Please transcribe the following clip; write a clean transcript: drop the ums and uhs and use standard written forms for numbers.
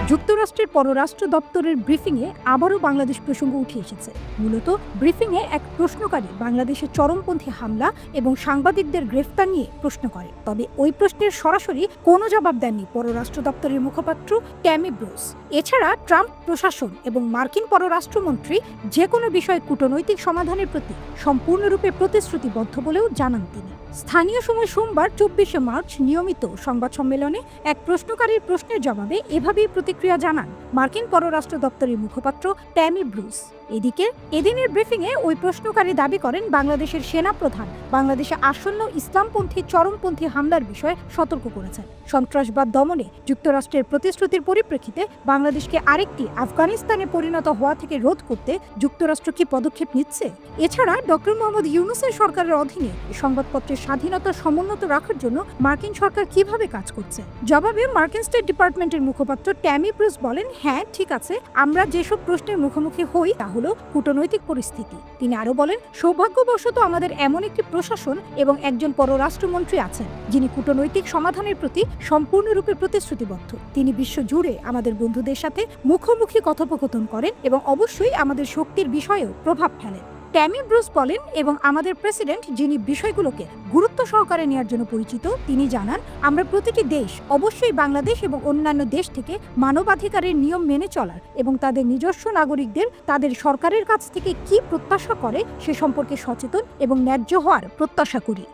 যুক্তরাষ্ট্রের পররাষ্ট্র দপ্তরের ব্রিফিংয়ে আবারও বাংলাদেশ প্রসঙ্গ উঠে এসেছে। মূলত ব্রিফিংয়ে এক প্রশ্নকারী বাংলাদেশের চরমপন্থী হামলা এবং সাংবাদিকদের গ্রেফতার নিয়ে প্রশ্ন করে। তবে ওই প্রশ্নের সরাসরি কোনো জবাব দেননি পররাষ্ট্র দপ্তরের মুখপাত্র ট্যামি ব্রুস। এছাড়া ট্রাম্প প্রশাসন এবং মার্কিন পররাষ্ট্রমন্ত্রী যে কোনো বিষয়ে কূটনৈতিক সমাধানের প্রতি সম্পূর্ণরূপে প্রতিশ্রুতিবদ্ধ বলেও জানান তিনি। স্থানীয় সময় সোমবার 24শে মার্চ নিয়মিত সংবাদ সম্মেলনে এক প্রশ্নকারীর প্রশ্নের জবাবে এভাবেই প্রতিক্রিয়া জানান মার্কিন পররাষ্ট্র দপ্তরের মুখপাত্র ট্যামি ব্রুস। এদিকে এদিনের ব্রিফিংয়ে ওই প্রশ্নকারী দাবি করেন বাংলাদেশের সেনাপ্রধান বাংলাদেশে আসন্ন ইসলামপন্থী চরমপন্থী হামলার বিষয়ে সতর্ক করেছেন। সন্ত্রাসবাদ দমনে যুক্তরাষ্ট্রের প্রতিশ্রুতির পরিপ্রেক্ষিতে বাংলাদেশকে আরেকটি আফগানিস্তানে পরিণত হওয়া থেকে রোধ করতে যুক্তরাষ্ট্র কি পদক্ষেপ নিচ্ছে? এছাড়া ডক্টর মোহাম্মদ ইউনূসের সরকারের অধীনে সংবাদপত্রের স্বাধীনতা সমুন্নত রাখার জন্য মার্কিন সরকার কিভাবে কাজ করছে? জবাবে মার্কিন স্টেট ডিপার্টমেন্টের মুখপাত্র ট্যামি ব্রুস বলেন, হ্যাঁ ঠিক আছে, আমরা যেসব প্রশ্নের মুখোমুখি হই তা হলো কূটনৈতিক পরিস্থিতি। তিনি আরো বলেন, সৌভাগ্যবশত আমাদের এমন একটি প্রশাসন এবং একজন পররাষ্ট্রমন্ত্রী আছেন যিনি কূটনৈতিক সমাধানের প্রতি সম্পূর্ণরূপে প্রতিশ্রুতিবদ্ধ। তিনি বিশ্বজুড়ে আমাদের বন্ধুদের সাথে মুখোমুখি কথোপকথন করেন এবং অবশ্যই আমাদের শক্তির বিষয়েও প্রভাব ফেলেন। ট্যামি ব্রুস বলেন, এবং আমাদের প্রেসিডেন্ট যিনি বিষয়গুলোকে গুরুত্ব সহকারে নেওয়ার জন্য পরিচিত, তিনি জানান আমরা প্রতিটি দেশ অবশ্যই বাংলাদেশ এবং অন্যান্য দেশ থেকে মানবাধিকারের নিয়ম মেনে চলার এবং তাদের নিজস্ব নাগরিকদের তাদের সরকারের কাছ থেকে কি প্রত্যাশা করে সে সম্পর্কে সচেতন এবং ন্যায্য হওয়ার প্রত্যাশা করি।